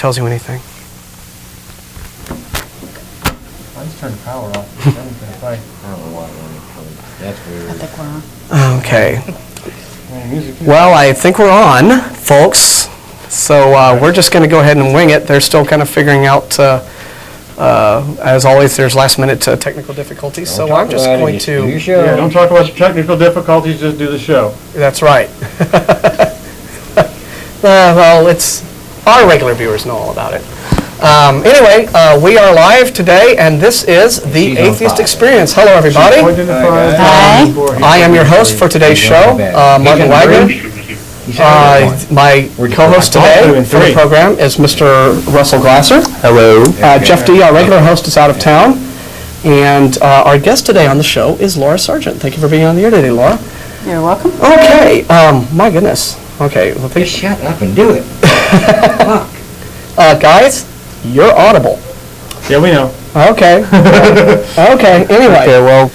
tells you anything. I just turned the power off. I don't know why that's weird. I think we're on. Okay. Well, I think we're on, folks. So we're just going to go ahead and wing it. They're still kind of figuring out, as always, there's last-minute technical difficulties. So I'm just going to... Yeah, don't talk about the technical difficulties, just do the show. That's right. Well, it's our regular viewers know all about it. Anyway, we are live today, and this is the Atheist Experience. Hello, everybody. Hi. I am your host for today's show, Martin Wagner. My co-host today for the program is Mr. Russell Glasser. Hello. Jeff D., our regular host, is out of town. And our guest today on the show is Laura Sargent. Thank you for being on the air today, Laura. You're welcome. Okay. My goodness. Okay. Well, Just shut up and do it. guys, you're audible. Yeah, we know. Okay. Okay, anyway. Okay, well,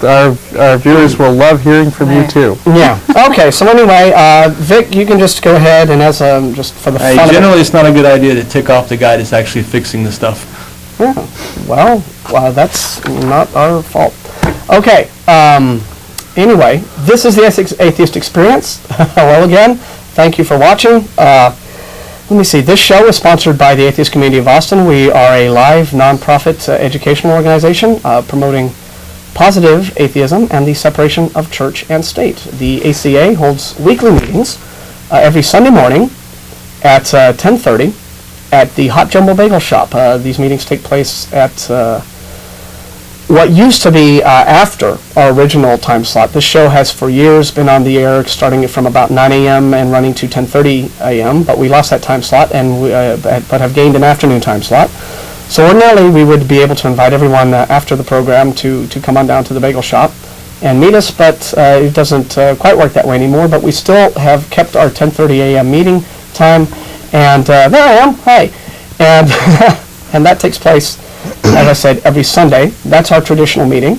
our viewers will love hearing from you, too. Yeah. Okay, so anyway, Vic, you can just go ahead and as just for the fun of it. Generally, it's not a good idea to tick off the guy that's actually fixing the stuff. Yeah. Well, that's not our fault. Okay. Anyway, this is the Atheist Experience. Hello again. Thank you for watching. Let me see. This show is sponsored by the Atheist Community of Austin. We are a live, nonprofit educational organization promoting positive atheism and the separation of church and state. The ACA holds weekly meetings every Sunday morning at 10:30 at the Hot Jumbo Bagel Shop. These meetings take place at what used to be after our original time slot. This show has for years been on the air, starting from about 9 a.m. and running to 10:30 a.m., but we lost that time slot, and but have gained an afternoon time slot. So ordinarily we would be able to invite everyone after the program to come on down to the bagel shop and meet us, but it doesn't quite work that way anymore, but we still have kept our 10:30 a.m. meeting time, and there I am, hi, and, and that takes place, as I said, every Sunday. That's our traditional meeting,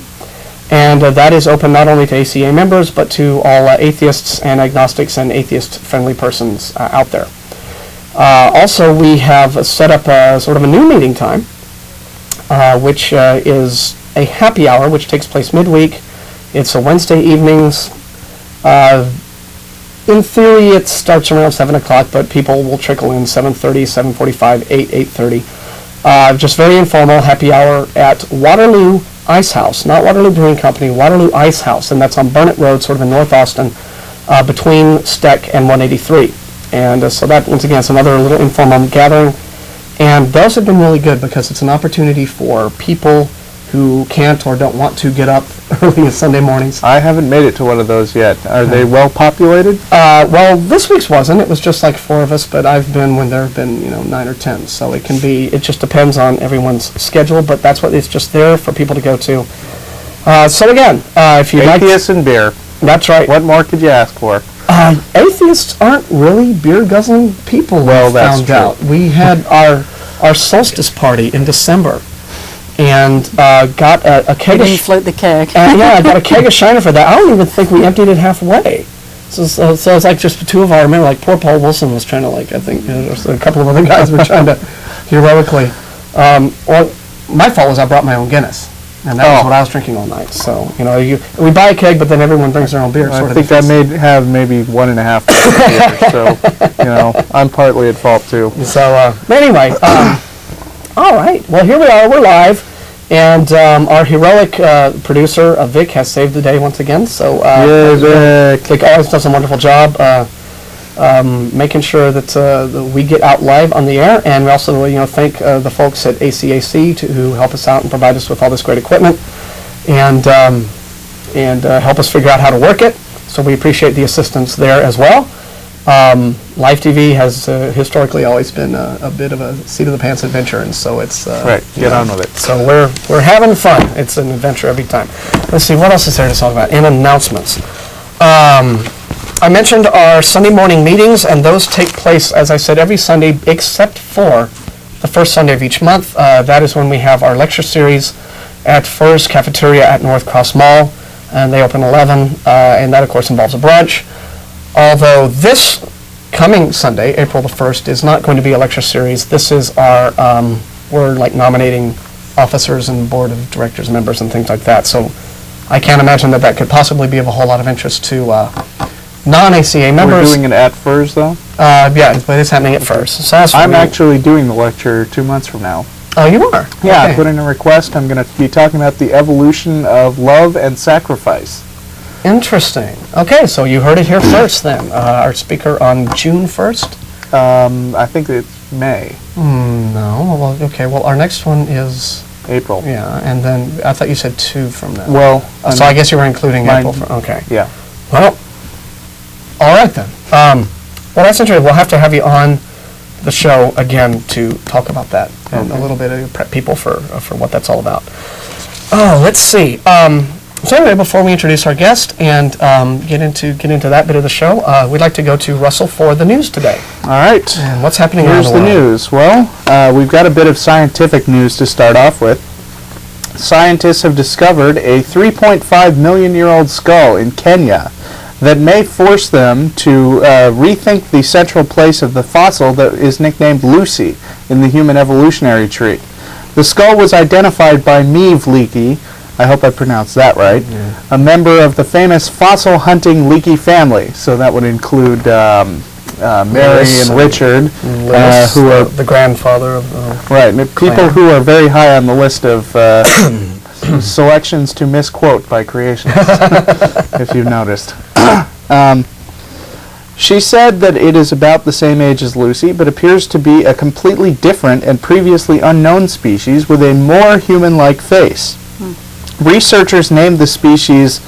and that is open not only to ACA members, but to all atheists and agnostics and atheist-friendly persons out there. Also, we have set up sort of a new meeting time, which is a happy hour, which takes place midweek. It's a Wednesday evenings. In theory, it starts around 7 o'clock, but people will trickle in 7:30, 7:45, 8, 8:30. Just very informal happy hour at Waterloo Ice House, not Waterloo Brewing Company, Waterloo Ice House, and that's on Burnett Road, sort of in North Austin, between Steck and 183. And so that, once again, is another little informal gathering. And those have been really good because it's an opportunity for people who can't or don't want to get up early on Sunday mornings. I haven't made it to one of those yet. Are they well populated? Well, this week's wasn't. It was just like 4 of us, but I've been when there have been, 9 or 10. So it can be, it just depends on everyone's schedule, but that's what it's just there for people to go to. So again, if you like... Atheists and beer. That's right. What more could you ask for? Atheists aren't really beer-guzzling people, well, that's found true. out. We had our solstice party in December, and got a keg of... float the keg. Yeah, I got a keg of Shiner for that. I don't even think we emptied it halfway. So it's like just the two of our, I remember, like, poor Paul Wilson was trying to, like, I think, a couple of other guys were trying to heroically. Well, my fault was I brought my own Guinness, and that was what I was drinking all night. So, we buy a keg, but then everyone brings their own beer. I think I may have maybe 1.5 beers, so, I'm partly at fault, too. So, but anyway, all right. Well, here we are. We're live, and our heroic producer, Vic, has saved the day once again. So, Vic always does a wonderful job making sure that we get out live on the air, and we also, thank the folks at ACAC who help us out and provide us with all this great equipment, and help us figure out how to work it. So we appreciate the assistance there as well. Live TV has historically always been a bit of a seat-of-the-pants adventure, and so it's... right, get on with it. So we're having fun. It's an adventure every time. Let's see, what else is there to talk about? And announcements. I mentioned our Sunday morning meetings, and those take place, as I said, every Sunday except for the first Sunday of each month. That is when we have our lecture series at Furr's Cafeteria at North Cross Mall, and they open 11, and that, of course, involves a brunch. Although this coming Sunday, April the 1st, is not going to be a lecture series. This is our, we're like nominating officers and board of directors members and things like that. So I can't imagine that that could possibly be of a whole lot of interest to non-ACA members. We're doing it at FERS, though? Yeah, but it's happening at first. So that's I'm really- actually doing the lecture 2 months from now. Oh, you are? Yeah, I Okay. put in a request. I'm going to be talking about the evolution of love and sacrifice. Interesting. Okay, so you heard it here first then. Our speaker on June 1st? I think it's May, No. Well, okay. Well, our next one is, April. yeah, and then I thought you said 2 from now. Well, So I guess you were including mine- April. Okay. yeah. Well, all right then. Well, that's interesting. We'll have to have you on the show again to talk about that and a Okay. little bit of prep people for what that's all about. Oh, let's see. So anyway, before we introduce our guest and get into that bit of the show, we'd like to go to Russell for the news today. All right. And what's happening Here's around the the world? news. Well, we've got a bit of scientific news to start off with. Scientists have discovered a 3.5 million-year-old skull in Kenya that may force them to rethink the central place of the fossil that is nicknamed Lucy in the human evolutionary tree. The skull was identified by Meave Leakey, I hope I pronounced that right, a member of the famous fossil hunting Leakey family. So that would include Mary Lewis and Richard, Lewis, who are the grandfather of right, people clan. who are very high on the list of selections to misquote by creationists, if you've noticed. She said that it is about the same age as Lucy, but appears to be a completely different and previously unknown species with a more human-like face. Researchers named the species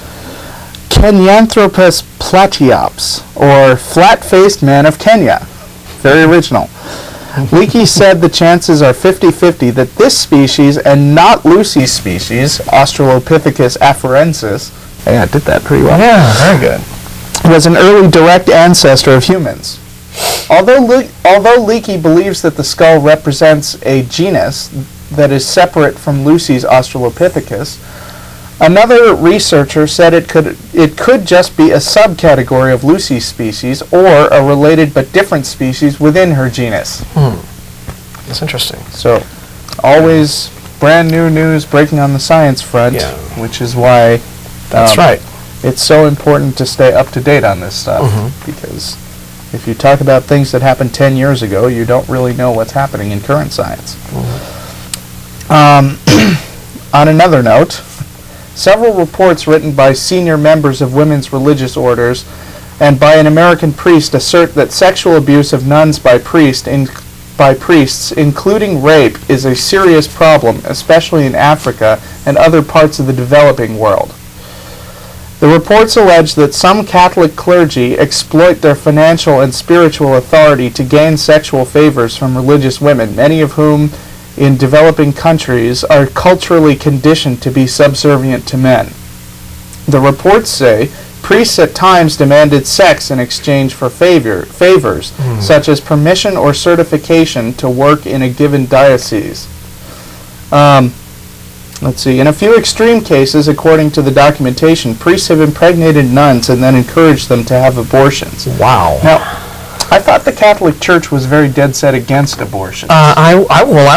Kenyanthropus platyops, or flat-faced man of Kenya. Very original. Leakey said the chances are 50-50 that this species and not Lucy's species, Australopithecus afarensis, I did that pretty well, Yeah, very good. was an early direct ancestor of humans. Although Leakey believes that the skull represents a genus that is separate from Lucy's Australopithecus, another researcher said it could just be a subcategory of Lucy's species or a related but different species within her genus. That's interesting. So, always brand new news breaking on the science front, Yeah. which is why That's right. it's so important to stay up to date on this stuff, because if you talk about things that happened 10 years ago, you don't really know what's happening in current science. On another note, several reports written by senior members of women's religious orders and by an American priest assert that sexual abuse of nuns by priests, including rape, is a serious problem, especially in Africa and other parts of the developing world. The reports allege that some Catholic clergy exploit their financial and spiritual authority to gain sexual favors from religious women, many of whom in developing countries are culturally conditioned to be subservient to men. The reports say priests at times demanded sex in exchange for favors, such as permission or certification to work in a given diocese. Let's see. In a few extreme cases, according to the documentation, priests have impregnated nuns and then encouraged them to have abortions. Wow. Now, I thought the Catholic Church was very dead set against abortion. I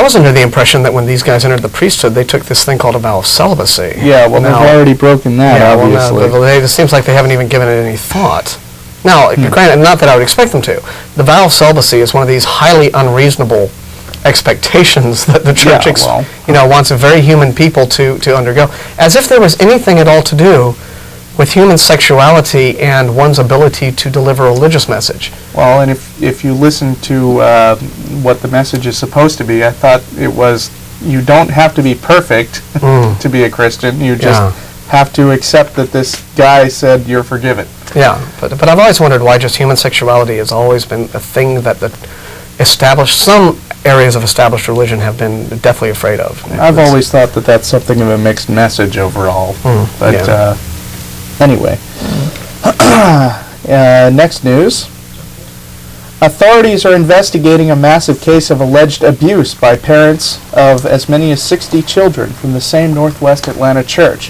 was under the impression that when these guys entered the priesthood, they took this thing called a vow of celibacy. Yeah, well, Now- they've already broken that, Yeah, well, obviously. no, it seems like they haven't even given it any thought. Now, granted, not that I would expect them to. The vow of celibacy is one of these highly unreasonable expectations that the church wants a very human people to undergo, as if there was anything at all to do with human sexuality and one's ability to deliver a religious message. Well, and if you listen to what the message is supposed to be, I thought it was, you don't have to be perfect to be a Christian. You just have to accept that this guy said you're forgiven. Yeah, but I've always wondered why just human sexuality has always been a thing that some areas of established religion have been deathly afraid of. I've always thought that that's something of a mixed message overall. But anyway, next news. Authorities are investigating a massive case of alleged abuse by parents of as many as 60 children from the same Northwest Atlanta church.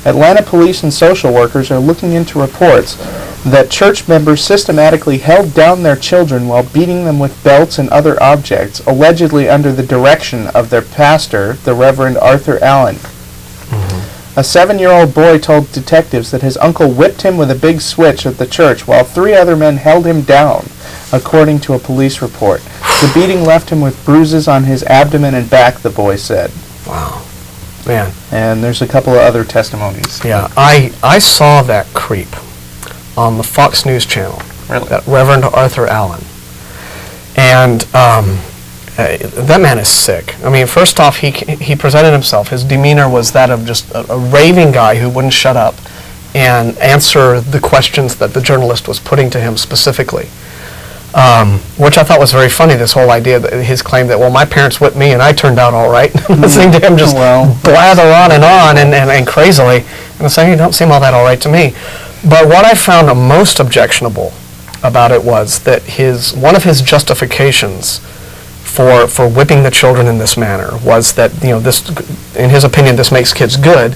Atlanta police and social workers are looking into reports that church members systematically held down their children while beating them with belts and other objects, allegedly under the direction of their pastor, the Reverend Arthur Allen. A 7-year-old boy told detectives that his uncle whipped him with a big switch at the church while 3 other men held him down, according to a police report. The beating left him with bruises on his abdomen and back, the boy said. Wow. Man. And there's a couple of other testimonies. Yeah, I saw that creep on the Fox News channel. Really? That Reverend Arthur Allen. And that man is sick. I mean, first off, he presented himself. His demeanor was that of just a raving guy who wouldn't shut up and answer the questions that the journalist was putting to him specifically. Which I thought was very funny, this whole idea, that his claim that, well, my parents whipped me and I turned out all right. Listening to him just blather on and crazily, and saying, you don't seem all that all right to me. But what I found most objectionable about it was that one of his justifications for whipping the children in this manner was that, this, in his opinion, this makes kids good.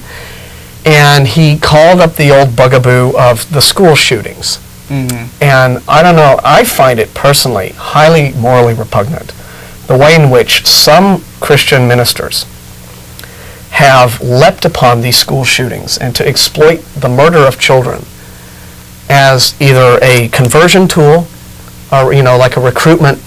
And he called up the old bugaboo of the school shootings. Mm-hmm. And I don't know, I find it personally highly morally repugnant, the way in which some Christian ministers have leapt upon these school shootings and to exploit the murder of children as either a conversion tool or, like a recruitment,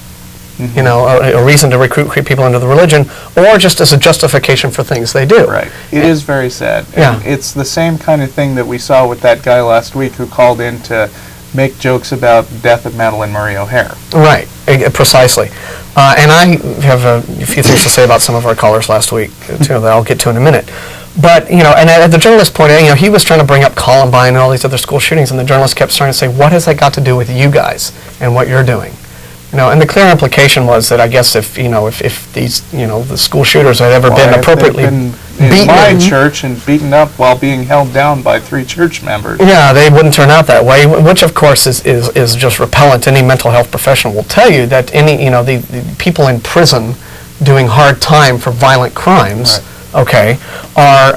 a reason to recruit people into the religion, or just as a justification for things they do. Right. It is very sad. Yeah. And it's the same kind of thing that we saw with that guy last week who called in to make jokes about the death of Madeleine Murray O'Hare. Right, precisely. And I have a few things to say about some of our callers last week, too, that I'll get to in a minute. But, and at the journalist pointed out, he was trying to bring up Columbine and all these other school shootings, and the journalist kept trying to say, what has that got to do with you guys and what you're doing? And the clear implication was that I guess if these, the school shooters had ever been appropriately beaten in my church and beaten up while being held down by 3 church members. Yeah, they wouldn't turn out that way, which of course is just repellent. Any mental health professional will tell you that the people in prison doing hard time for violent crimes, right, are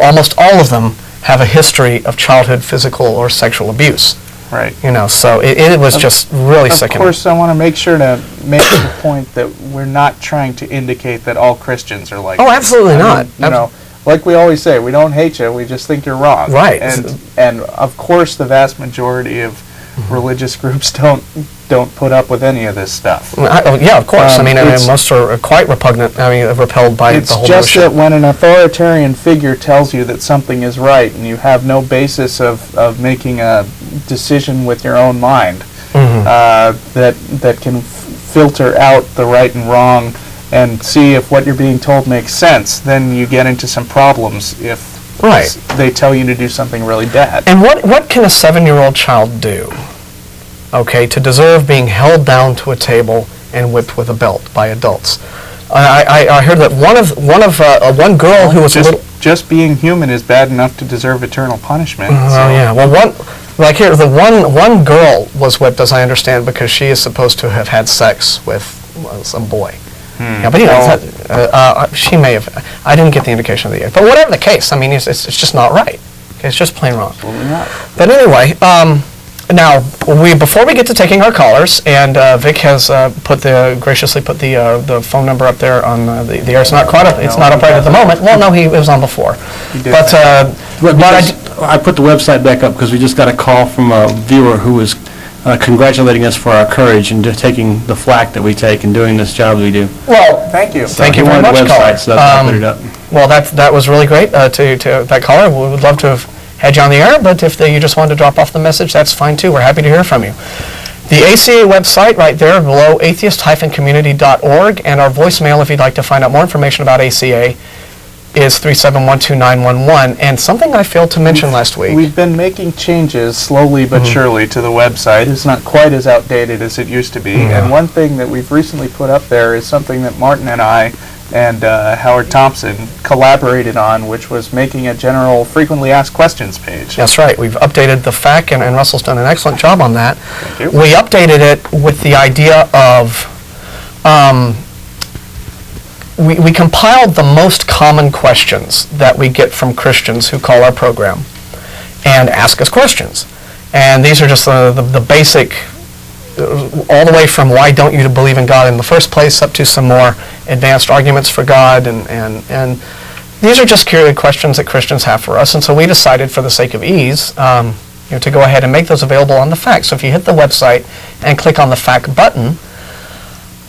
almost all of them have a history of childhood physical or sexual abuse. Right. So it was just really sickening. Of course, I want to make sure to make the point that we're not trying to indicate that all Christians are like Oh, absolutely not. Like we always say, we don't hate you, we just think you're wrong. Right. And of course, the vast majority of religious groups don't put up with any of this stuff. Yeah, of course. Most are quite repugnant, repelled by the whole It's just notion. that when an authoritarian figure tells you that something is right and you have no basis of making a decision with your own mind, that can filter out the right and wrong and see if what you're being told makes sense, then you get into some problems if they tell you to do something really bad. And what can a 7-year-old child do, to deserve being held down to a table and whipped with a belt by adults? I heard that one girl who was just being human is bad enough to deserve eternal punishment. Yeah. Well, one girl was whipped, as I understand, because she is supposed to have had sex with some boy. Yeah, but she may have. I didn't get the indication of the age. But whatever the case, it's just not right. It's just plain wrong. Absolutely not. But anyway, now before we get to taking our callers, and Vic has graciously put the phone number up there on the air. It's not quite up. It's not up right at the moment. Well, no, it was on before. But I put the website back up because we just got a call from a viewer who was congratulating us for our courage and taking the flack that we take and doing this job we do. Well, thank you. Thank you very much, caller. So that's why I put it up. Well, that was really great to that caller. We would love to have had you on the air, but if you just wanted to drop off the message, that's fine too. We're happy to hear from you. The ACA website right there below, atheist-community.org, and our voicemail if you'd like to find out more information about ACA is 3712911. And something I failed to mention last week. We've been making changes slowly but surely to the website. It's not quite as outdated as it used to be. And one thing that we've recently put up there is something that Martin and I and Howard Thompson collaborated on, which was making a general frequently asked questions page. That's right. We've updated the FAQ, and Russell's done an excellent job on that. Thank you. We updated it with the idea of we compiled the most common questions that we get from Christians who call our program and ask us questions. And these are just the basic, all the way from why don't you believe in God in the first place up to some more advanced arguments for God. And these are just curious questions that Christians have for us. And so we decided, for the sake of ease, to go ahead and make those available on the FAQ. So if you hit the website and click on the FAQ button,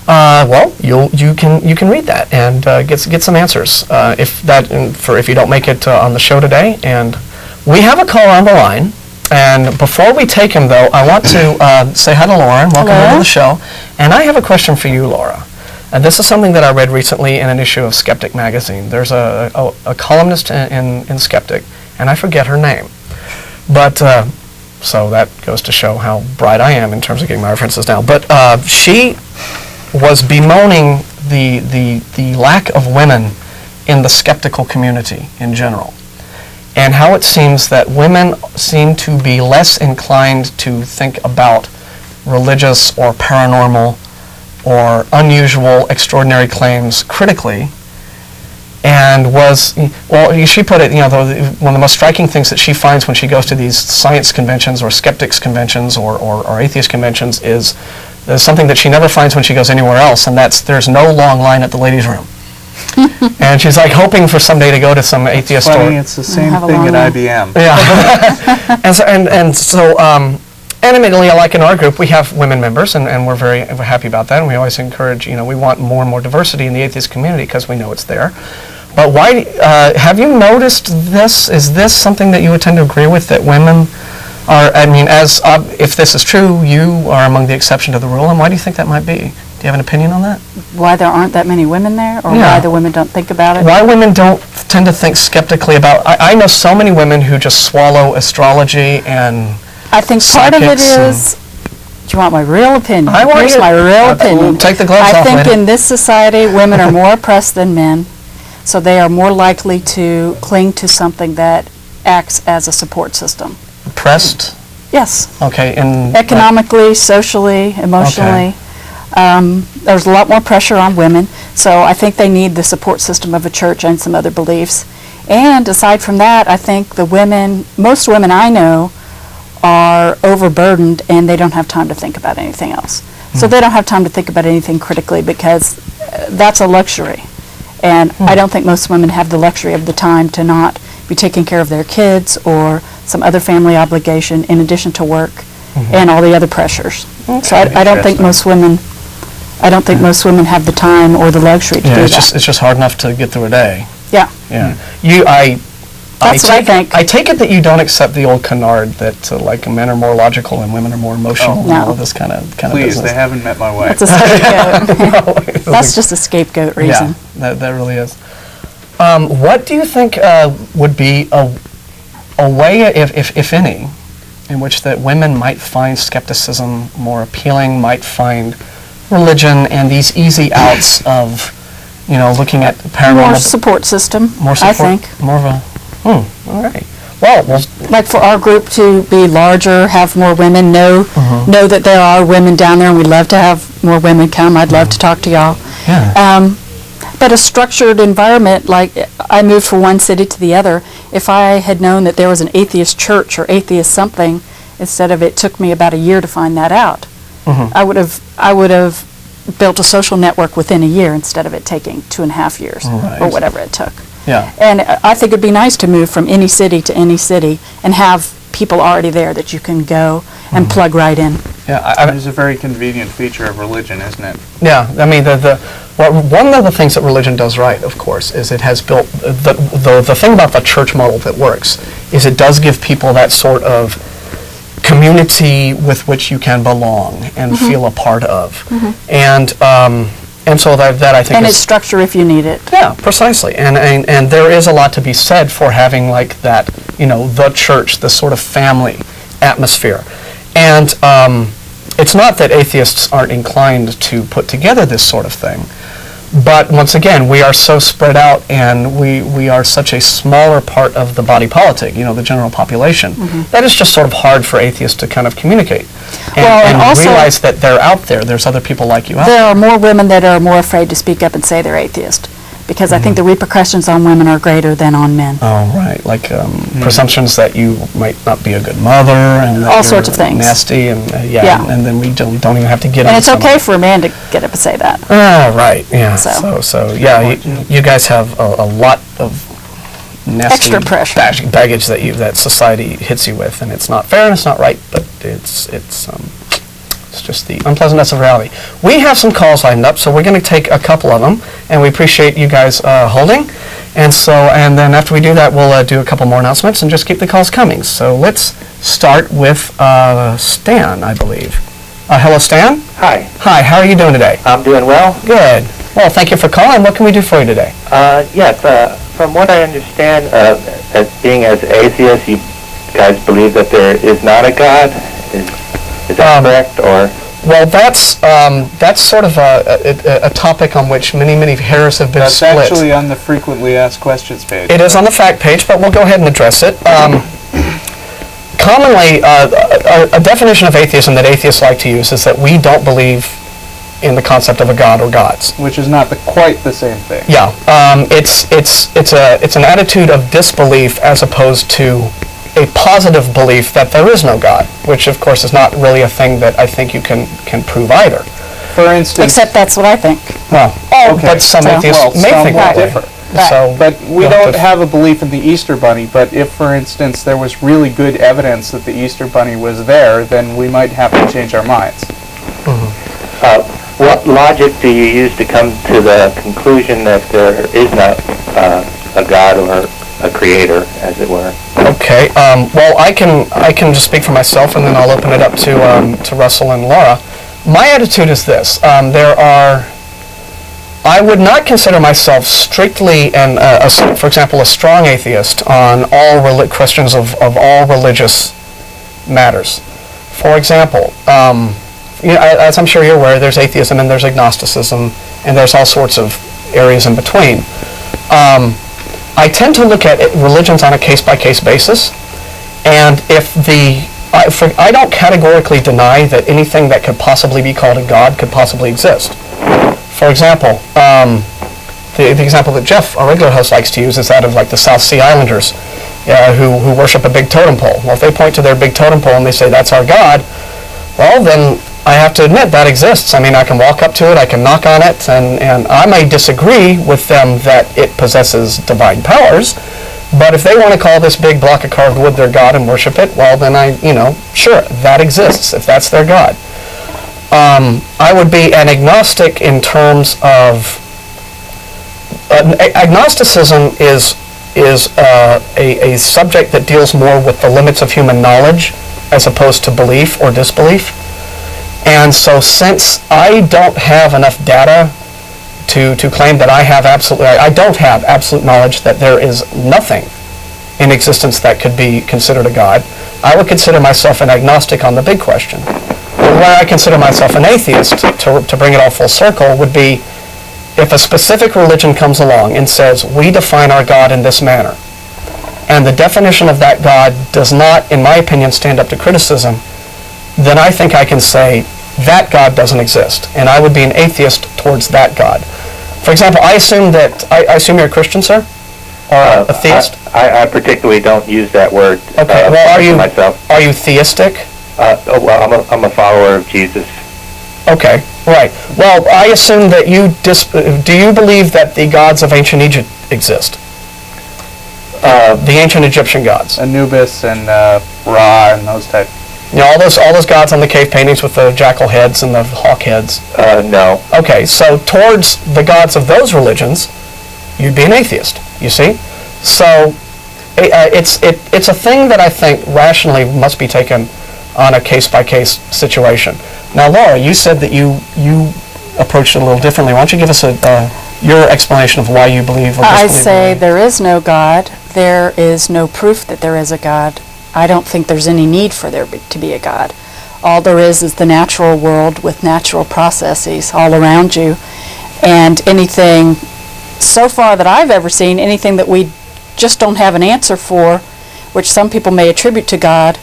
well, you can read that and get some answers if you don't make it on the show today. And we have a caller on the line. And before we take him, though, I want to say hi to Laura and welcome her to the show. And I have a question for you, Laura. And this is something that I read recently in an issue of Skeptic magazine. There's a columnist in Skeptic, and I forget her name. But so that goes to show how bright I am in terms of getting my references down. But she was bemoaning the lack of women in the skeptical community in general, and how it seems that women seem to be less inclined to think about religious or paranormal or unusual, extraordinary claims critically. And she put it, one of the most striking things that she finds when she goes to these science conventions or skeptics conventions or atheist conventions is there's something that she never finds when she goes anywhere else, and that's there's no long line at the ladies' room. And she's like hoping for someday to go to some atheist store. It's the same thing at IBM. Yeah. And admittedly, like in our group, we have women members, and we're very happy about that, and we always encourage, we want more and more diversity in the atheist community because we know it's there. But why, have you noticed this? Is this something that you would tend to agree with, that women are, if this is true, you are among the exception to the rule, and why do you think that might be? Do you have an opinion on that? Why there aren't that many women there, or why the women don't think about it? Why women don't tend to think skeptically about, I know so many women who just swallow astrology and I think part of it is, do you want my real opinion? Here's my real opinion. Take the gloves off, I think lady. in this society, women are more oppressed than men, so they are more likely to cling to something that acts as a support system. Oppressed? Yes. Okay. Economically, socially, emotionally. Okay. There's a lot more pressure on women, so I think they need the support system of a church and some other beliefs. And aside from that, I think most women I know are overburdened and they don't have time to think about anything else. So they don't have time to think about anything critically because that's a luxury. And I don't think most women have the luxury of the time to not be taking care of their kids or some other family obligation in addition to work and all the other pressures. So I don't think most women have the time or the luxury to do that. It's just hard enough to get through a day. Yeah. Yeah. That's what I think. I take it that you don't accept the old canard that like men are more logical and women are more emotional and all of this kind of business. Please, they haven't met my wife. That's a scapegoat. That's just a scapegoat reason. Yeah, that really is. What do you think would be a way, if any, in which that women might find skepticism more appealing, might find religion and these easy outs of, looking at paranormal... More support system, More support? I think. More of a... all right. Well, like for our group to be larger, have more women, know that there are women down there, and we'd love to have more women come. I'd love to talk to y'all. Yeah. But a structured environment, like I moved from one city to the other, if I had known that there was an atheist church or atheist something, instead of it took me about a year to find that out, I would have built a social network within a year instead of it taking 2.5 years or whatever it took. Yeah. And I think it'd be nice to move from any city to any city and have people already there that you can go and plug right in. Yeah, it's a very convenient feature of religion, isn't it? Yeah, I mean, one of the things that religion does right, of course, is it has built, the thing about the church model that works is it does give people that sort of community with which you can belong and feel a part of. And so that I think and is... it's structure if you need it. Yeah, precisely. And there is a lot to be said for having like that, the church, this sort of family atmosphere. And it's not that atheists aren't inclined to put together this sort of thing, but once again, we are so spread out and we are such a smaller part of the body politic, the general population, that it's just sort of hard for atheists to kind of communicate. And also realize that they're out there. There's other people like you out there. There are more women that are more afraid to speak up and say they're atheist because I think the repercussions on women are greater than on men. Oh, right, like presumptions that you might not be a good mother, and that All you're sorts of things. nasty, and Yeah. and then we don't even have to get And into it's some of okay it. for a man to get up and say that. Oh, right, yeah. So. So yeah, you guys have a lot of nasty Extra pressure. baggage that society hits you with, and it's not fair and it's not right, but it's just the unpleasantness of reality. We have some calls lined up, so we're going to take a couple of them, and we appreciate you guys holding. And then after we do that, we'll do a couple more announcements and just keep the calls coming. So let's start with Stan, I believe. Hello, Stan. Hi, Hi, how are you doing today? I'm doing well. Good. Well, thank you for calling. What can we do for you today? Yes, from what I understand, as being as atheists, you guys believe that there is not a God. Is that correct, or? Well, that's sort of a topic on which many errors have been That's split. actually on the frequently asked questions page. It is on the fact page, but we'll go ahead and address it. Commonly, a definition of atheism that atheists like to use is that we don't believe in the concept of a God or gods. Which is not quite the same thing. Yeah, it's an attitude of disbelief as opposed to a positive belief that there is no God, which of course is not really a thing that I think you can prove either. For instance, Except that's what I think. Well, okay. but some So- atheists well, may some think will that way. differ. So, But we you'll don't to- have a belief in the Easter Bunny, but if, for instance, there was really good evidence that the Easter Bunny was there, then we might have to change our minds. What logic do you use to come to the conclusion that there is not a God or a creator, as it were? Okay. Well, I can just speak for myself, and then I'll open it up to Russell and Laura. My attitude is this: I would not consider myself strictly for example, a strong atheist on all questions of all religious matters. For example, as I'm sure you're aware, there's atheism and there's agnosticism, and there's all sorts of areas in between. I tend to look at religions on a case-by-case basis, and I don't categorically deny that anything that could possibly be called a god could possibly exist. For example, the example that Jeff, our regular host, likes to use is that of like the South Sea Islanders who worship a big totem pole. Well, if they point to their big totem pole and they say, that's our God, well, then I have to admit that exists. I mean, I can walk up to it, I can knock on it, and I may disagree with them that it possesses divine powers, but if they want to call this big block of carved wood their God and worship it, well, then sure, that exists, if that's their God. I would be an agnostic in terms of agnosticism is a subject that deals more with the limits of human knowledge as opposed to belief or disbelief. And so since I don't have enough data to claim that I don't have absolute knowledge that there is nothing in existence that could be considered a God, I would consider myself an agnostic on the big question. Where I consider myself an atheist, to bring it all full circle, would be if a specific religion comes along and says, we define our God in this manner, and the definition of that God does not, in my opinion, stand up to criticism, then I think I can say that God doesn't exist, and I would be an atheist towards that God. For example, I assume you're a Christian, sir? Or a theist? I particularly don't use that word. Okay, well, myself. are you theistic? Well, I'm a follower of Jesus. Okay, right. Well, I assume that do you believe that the gods of ancient Egypt exist? The ancient Egyptian gods. Anubis and Ra and those type. All those gods on the cave paintings with the jackal heads and the hawk heads. No. Okay, so towards the gods of those religions, you'd be an atheist, you see? So it's a thing that I think rationally must be taken on a case-by-case situation. Now, Laura, you said that you approached it a little differently. Why don't you give us your explanation of why you believe or disbelieve? I say there is no God. There is no proof that there is a God. I don't think there's any need for there to be a God. All there is the natural world with natural processes all around you. And anything, so far that I've ever seen, anything that we just don't have an answer for, which some people may attribute to God,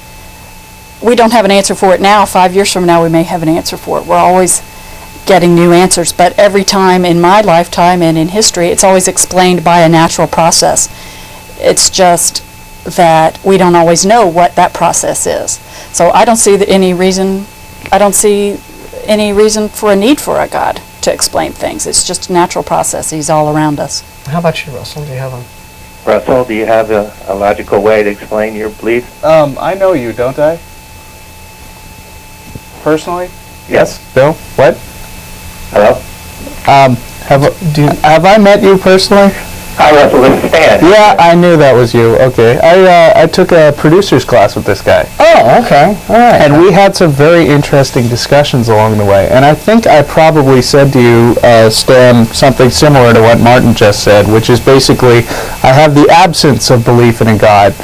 we don't have an answer for it now. 5 years from now, we may have an answer for it. We're always getting new answers, but every time in my lifetime and in history, it's always explained by a natural process. It's just that we don't always know what that process is. So I don't see any reason for a need for a God to explain things. It's just a natural process. He's all around us. How about you, Russell? Do you have a... Russell, do you have a logical way to explain your belief? I know you, don't I? Personally? Yes. Bill? What? Hello? Have I met you personally? Hi, Russell. This is Stan. Yeah, I knew that was you. Okay. I took a producer's class with this guy. Oh, okay. All right. And we had some very interesting discussions along the way. And I think I probably said to you, Stan, something similar to what Martin just said, which is basically, I have the absence of belief in a God.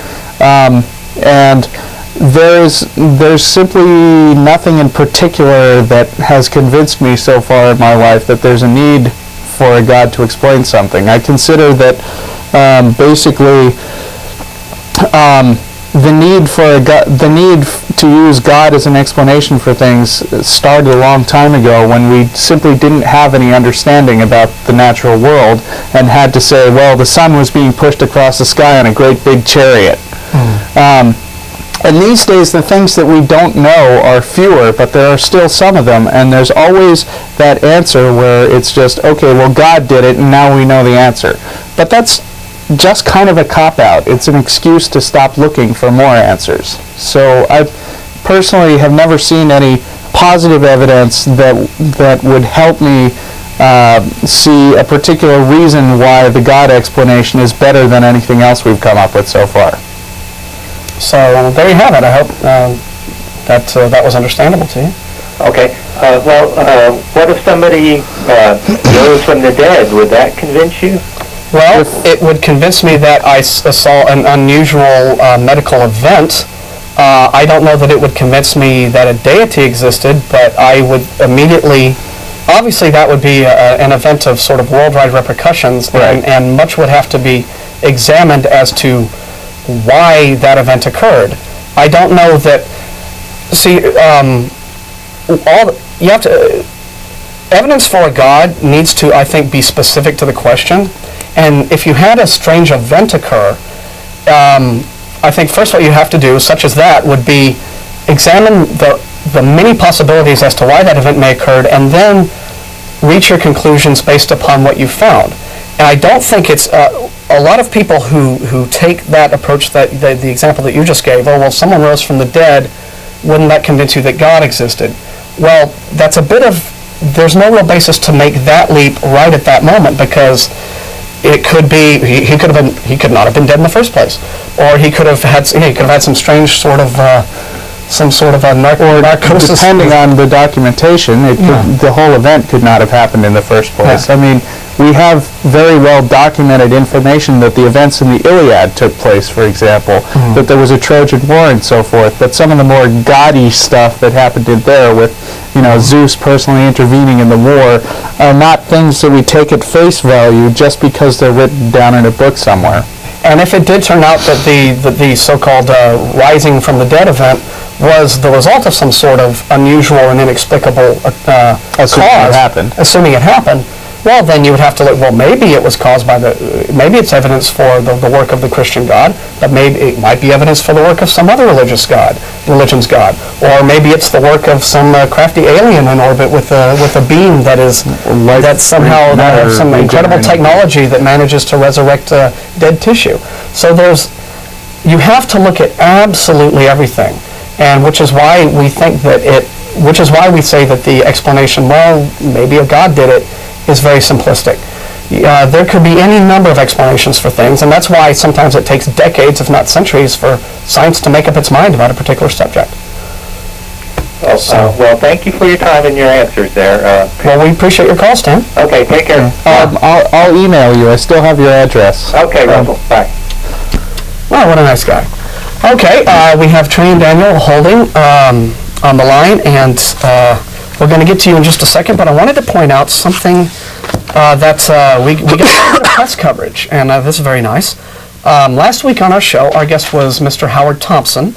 And there's simply nothing in particular that has convinced me so far in my life that there's a need for a God to explain something. I consider that basically the need to use God as an explanation for things started a long time ago when we simply didn't have any understanding about the natural world and had to say, well, the sun was being pushed across the sky on a great big chariot. And these days, the things that we don't know are fewer, but there are still some of them, and there's always that answer where it's just, okay, well, God did it, and now we know the answer. But that's just kind of a cop-out. It's an excuse to stop looking for more answers. So I personally have never seen any positive evidence that would help me see a particular reason why the God explanation is better than anything else we've come up with so far. So there you have it. I hope that was understandable to you. Okay. What if somebody rose from the dead? Would that convince you? Well, it would convince me that I saw an unusual medical event. I don't know that it would convince me that a deity existed, but I would immediately... Obviously, that would be an event of sort of worldwide repercussions, right. and much would have to be examined as to why that event occurred. I don't know that. See, you have to. Evidence for a God needs to, I think, be specific to the question. And if you had a strange event occur, I think first what you have to do, such as that, would be examine the many possibilities as to why that event may occurred, and then reach your conclusions based upon what you found. And I don't think it's a lot of people who take that approach, that the example that you just gave. Oh, well, someone rose from the dead. Wouldn't that convince you that God existed? Well, that's a bit of. There's no real basis to make that leap right at that moment, because it could be he could not have been dead in the first place, or he could have had some strange sort of. Some sort of a narcosis. Depending on the documentation, the whole event could not have happened in the first place. Yeah. I mean, we have very well documented information that the events in the Iliad took place, for example, that there was a Trojan War and so forth, but some of the more gaudy stuff that happened in there with, Zeus personally intervening in the war are not things that we take at face value just because they're written down in a book somewhere. And if it did turn out that the so-called rising from the dead event was the result of some sort of unusual and inexplicable cause, assuming it happened, well, then you would have to look, well, maybe it was caused by maybe it's evidence for the work of the Christian God, but maybe it might be evidence for the work of some other religion's God, or maybe it's the work of some crafty alien in orbit with a beam that somehow has some incredible technology that manages to resurrect dead tissue. So you have to look at absolutely everything, and which is why we say that the explanation, well, maybe a God did it, is very simplistic. There could be any number of explanations for things, and that's why sometimes it takes decades, if not centuries, for science to make up its mind about a particular subject. Well, thank you for your time and your answers there. Well, we appreciate your call, Stan. Okay, take care. I'll email you. I still have your address. Okay, Russell. Bye. Wow, what a nice guy. Okay, we have Trey and Daniel holding on the line, and we're going to get to you in just a second, but I wanted to point out something that we get a lot of press coverage, and this is very nice. Last week on our show, our guest was Mr. Howard Thompson,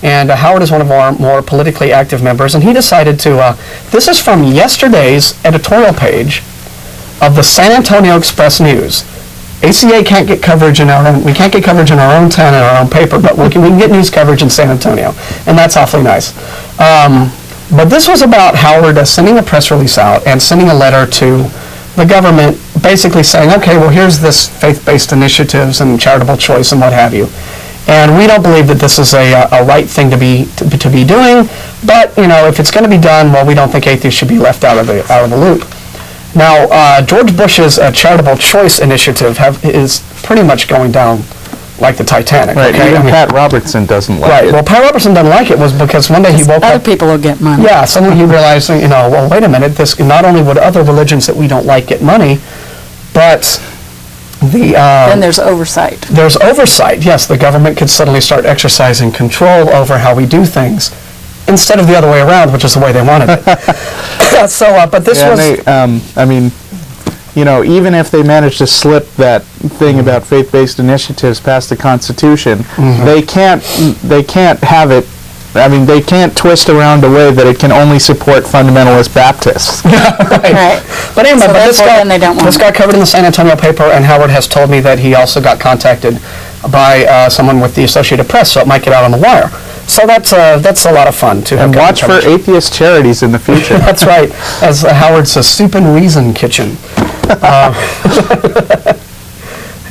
And Howard is one of our more politically active members, and he decided to, this is from yesterday's editorial page of the San Antonio Express News. ACA can't get coverage in our own, we can't get coverage in our own town and our own paper, but we can get news coverage in San Antonio, and that's awfully nice. But this was about Howard sending a press release out and sending a letter to the government basically saying, okay, well, here's this faith-based initiatives and charitable choice and what have you. And we don't believe that this is a right thing to be doing, but, you know, if it's going to be done, well, we don't think atheists should be left out of the loop. Now, George Bush's charitable choice initiative is pretty much going down like the Titanic. Right, okay? even Pat Robertson doesn't like Right, it. well, Pat Robertson doesn't like it was because one day he woke Other up. people will get money. Yeah, suddenly he realized, you know, well, wait a minute, this, not only would other religions that we don't like get money, but Then there's oversight. there's oversight. Yes, the government could suddenly start exercising control over how we do things instead of the other way around, which is the way they wanted it. But this Yeah, was... and they, I mean, you know, even if they manage to slip that thing about faith-based initiatives past the Constitution, they can't have it. I mean, they can't twist around a way that it can only support fundamentalist Baptists. Right. But anyway, So this therefore, then they don't want it. got covered in the San Antonio paper, and Howard has told me that he also got contacted by someone with the Associated Press, so it might get out on the wire. So that's a lot of fun to have. And watch for atheist charities in the future. That's right, as Howard's Soup and Reason Kitchen.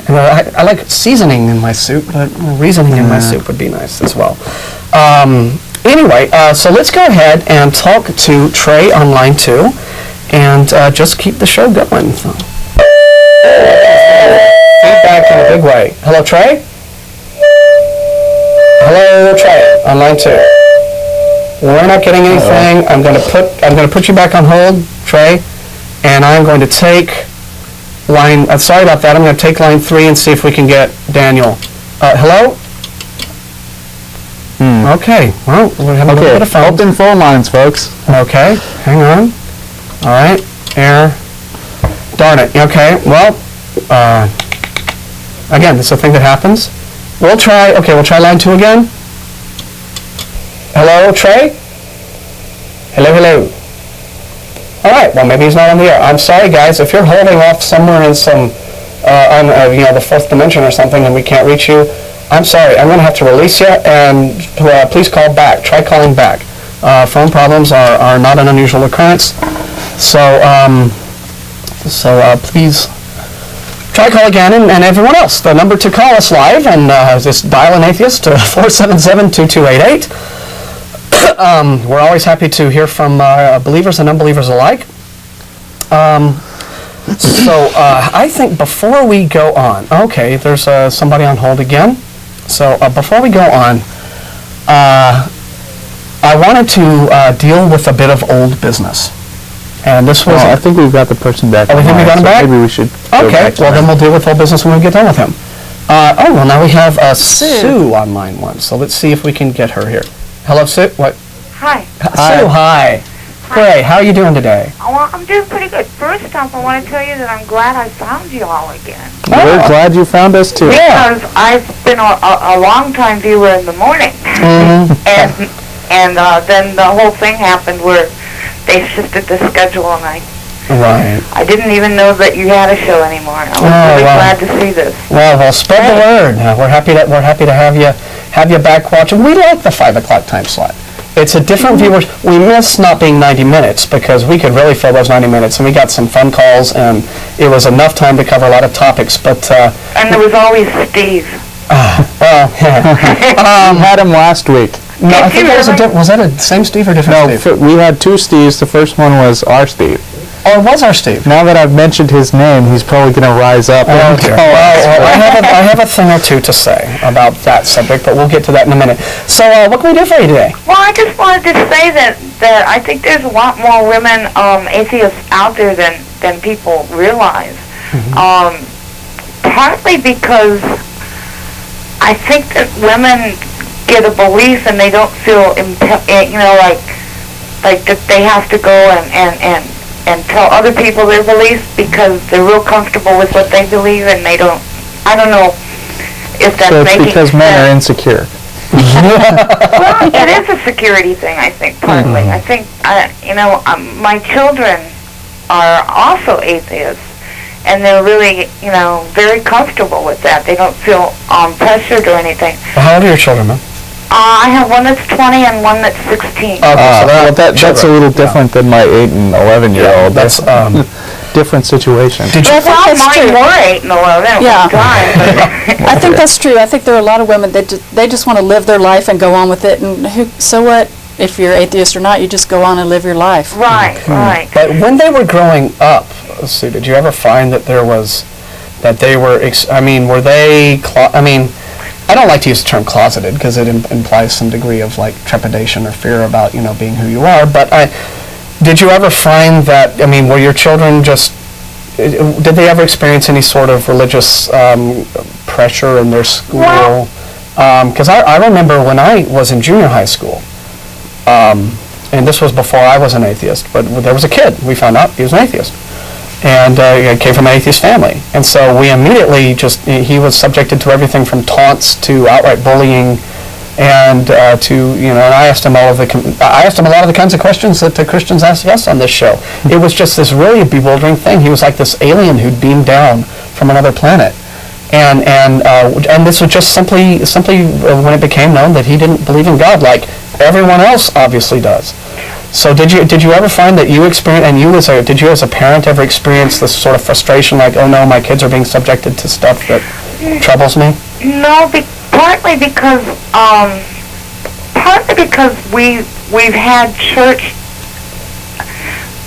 And I like seasoning in my soup, but reasoning in my soup would be nice as well. Anyway, so let's go ahead and talk to Trey on line 2, and just keep the show going. Feedback in a big way. Hello, Trey? Hello, Trey, on line 2. We're not getting anything. I'm going to put you back on hold, Trey, and I'm going to take line, sorry about that, I'm going to take line 3 and see if we can get Daniel. Hello? Okay, well, we're having a little bit of fun. Open phone lines, folks. Okay, hang on. All right, air. Darn it, okay, well, again, this is a thing that happens. We'll try line 2 again. Hello, Trey? Hello. All right, well, maybe he's not on the air. I'm sorry, guys, if you're holding off somewhere in some, on, the fourth dimension or something and we can't reach you, I'm sorry. I'm going to have to release you, and please call back. Try calling back. Phone problems are not an unusual occurrence, so please try call again, and everyone else. The number to call us live, and just dial an atheist to 477-2288. We're always happy to hear from believers and unbelievers alike. I think before we go on, okay, there's somebody on hold again. So before we go on, I wanted to deal with a bit of old business. And this was... I think we've got the person back. Oh, we think we got him back? Maybe we should go Okay, back to well that. then we'll deal with old business when we get done with him. Now we have Sue on line 1, so let's see if we can get her here. Hello, Sue. What? Hi. Sue, hi. Great, how are you doing today? Well, I'm doing pretty good. First off, I want to tell you that I'm glad I found you all again. We're glad you found us too. Yeah. Because I've been a long-time viewer in the morning. And then the whole thing happened where they shifted the schedule, and I didn't even know that you had a show anymore. I was really glad to see this. Well, spread the word. We're happy to have you back watching. We like the 5 o'clock time slot. It's a different viewers. We miss not being 90 minutes because we could really fill those 90 minutes, and we got some fun calls, and it was enough time to cover a lot of topics. But and there was always Steve. well, yeah. We had him last week. No, I think was that a same Steve or different Steve? No, we had 2 Steves. The first one was our Steve. Oh, it was our Steve. Now that I've mentioned his name, he's probably going to rise up. Oh, dear. Well, I have a thing or two to say about that subject, but we'll get to that in a minute. So, what can we do for you today? Well, I just wanted to say that I think there's a lot more women atheists out there than people realize. Partly because I think that women get a belief and they don't feel, like that they have to go and tell other people their beliefs because they're real comfortable with what they believe, and they don't. I don't know if that's So it's making because men are sense. insecure. Well, it is a security thing, I think, partly. I think, my children are also atheists, and they're really, very comfortable with that. They don't feel pressured or anything. Well, how old are your children, man? I have one that's 20 and one that's 16. That's a little different than my 8 and 11-year-old. That's different situation. Well, mine were 8 and 11 Yeah. at the time. But I think that's true. I think there are a lot of women that they just want to live their life and go on with it. And so what? If you're atheist or not, you just go on and live your life. right. But when they were growing up, Sue, did you ever find that were they, I don't like to use the term closeted because it implies some degree of like trepidation or fear about, being who you are, but did you ever find that, were your children did they ever experience any sort of religious pressure in their school? Because I remember when I was in junior high school, and this was before I was an atheist, but there was a kid, we found out he was an atheist. And he came from an atheist family. And so we immediately he was subjected to everything from taunts to outright bullying and and I asked him a lot of the kinds of questions that Christians ask us on this show. It was just this really bewildering thing. He was like this alien who'd beamed down from another planet. And this was just simply when it became known that he didn't believe in God like everyone else obviously does. So did you ever find that you experienced, and did you as a parent ever experience this sort of frustration like, oh no, my kids are being subjected to stuff that troubles me? No, partly because we've had church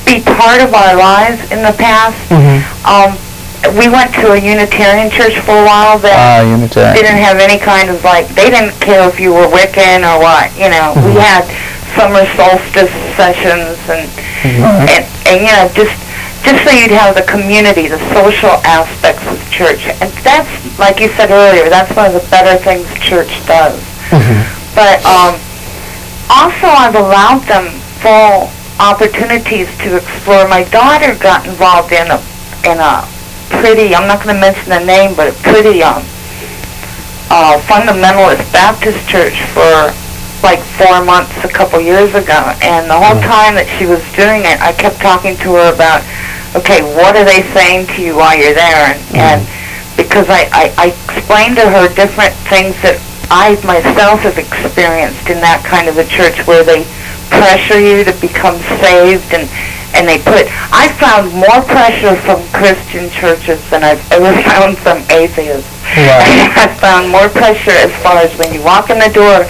be part of our lives in the past. We went to a Unitarian church for a while that didn't have any kind of they didn't care if you were Wiccan or what, We had summer solstice sessions and just so you'd have the community, the social aspects of church. And that's, like you said earlier, that's one of the better things church does. But also I've allowed them full opportunities to explore. My daughter got involved in a pretty, I'm not going to mention the name, but a pretty fundamentalist Baptist church for like 4 months a couple years ago, and the whole time that she was doing it, I kept talking to her about, okay, what are they saying to you while you're there, and because I explained to her different things that I myself have experienced in that kind of a church where they pressure you to become saved, and I found more pressure from Christian churches than I've ever found from atheists. I found more pressure as far as when you walk in the door,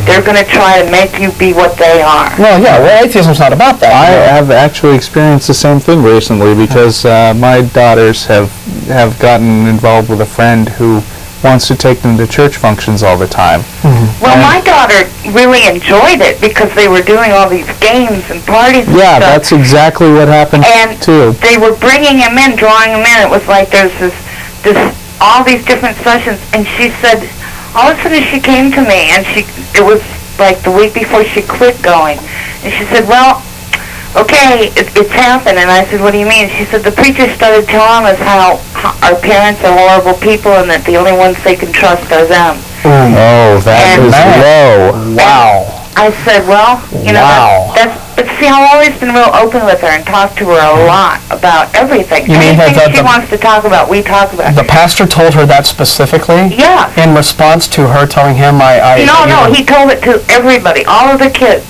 they're going to try to make you be what they are. Well, atheism's not about that. I have actually experienced the same thing recently because my daughters have gotten involved with a friend who wants to take them to church functions all the time. Well, my daughter really enjoyed it because they were doing all these games and parties and stuff. That's exactly what happened too. They were bringing him in, drawing him in. It was like there's all these different sessions, and she said, all of a sudden she came to me, and it was like the week before she quit going, and she said, well, okay, it's happened. And I said, what do you mean? She said, the preacher started telling us how our parents are horrible people and that the only ones they can trust are them. Oh, that is low. Wow. I said, well, but see, I've always been real open with her and talked to her a lot about everything. Anything she wants to talk about, we talk about. The pastor told her that specifically? Yeah. In response to her telling him No, he told it to everybody, all of the kids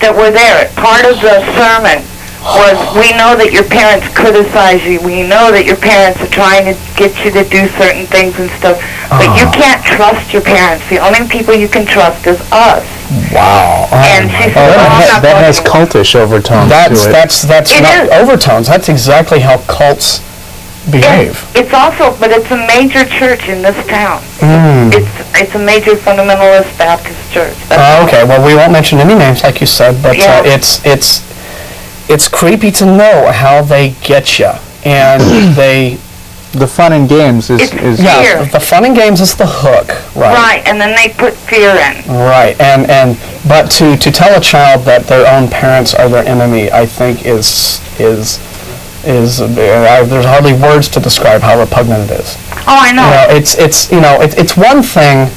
that were there. Part of the sermon was, we know that your parents criticize you. We know that your parents are trying to get you to do certain things and stuff. But you can't trust your parents. The only people you can trust is us. Wow. And she said, that has cultish overtones to it. That's not overtones. That's exactly how cults behave. It's but it's a major church in this town. It's a major fundamentalist Baptist church. Okay, well, we won't mention any names like you said, but it's creepy to know how they get you, and the fun and games is fear. The fun and games is the hook, right? Right, and then they put fear in. Right, but to tell a child that their own parents are their enemy, I think is there's hardly words to describe how repugnant it is. Oh, I know. It's one thing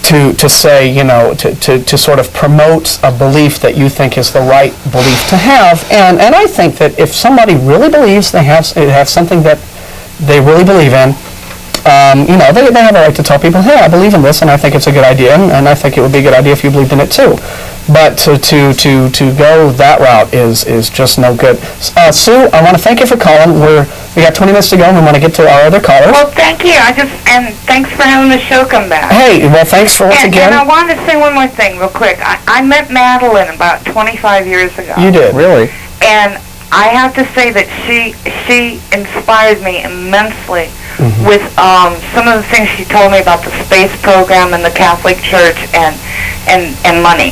to say, you know, to sort of promote a belief that you think is the right belief to have. And I think that if somebody really believes they have something that they really believe in, you know, they have a right to tell people, hey, I believe in this, and I think it's a good idea, and I think it would be a good idea if you believed in it too. But to go that route is just no good. Sue, I want to thank you for calling. We got 20 minutes to go, and we want to get to our other callers. Well, thank you. And thanks for having the show come back. Hey, well, thanks for once again. And I wanted to say one more thing real quick. I met Madeline about 25 years ago. You did? Really? And I have to say that she inspired me immensely with some of the things she told me about the space program and the Catholic Church and money.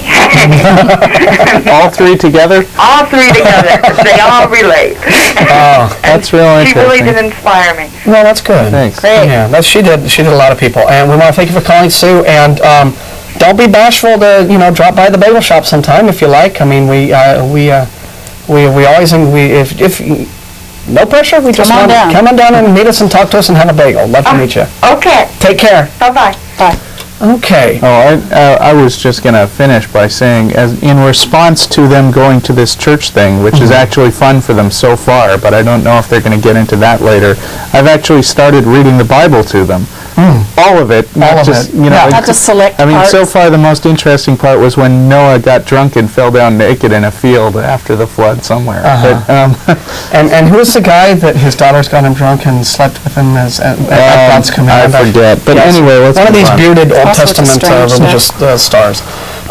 All three together? All three together. They all relate. Oh, that's real She really interesting. did inspire me. Well, that's good. Thanks. Great. Yeah, she did a lot of people. And we want to thank you for calling, Sue. And don't be bashful to, you know, drop by the bagel shop sometime if you like. I mean, we always, if no pressure, we just want to come on down and meet us and talk to us and have a bagel. Love to meet you. Okay. Take care. Bye-bye. Bye. Okay. Oh, I was just going to finish by saying, as in response to them going to this church thing, which is actually fun for them so far, but I don't know if they're going to get into that later, I've actually started reading the Bible to them. All of it. All of it. You know, Not just select I mean, parts. so far the most interesting part was when Noah got drunk and fell down naked in a field after the flood somewhere. But, And who was the guy that his daughters got him drunk and slept with him as at God's command? I forget. But Yes. anyway, let's one of move these on. bearded Old Also with the Testament strange religious stars.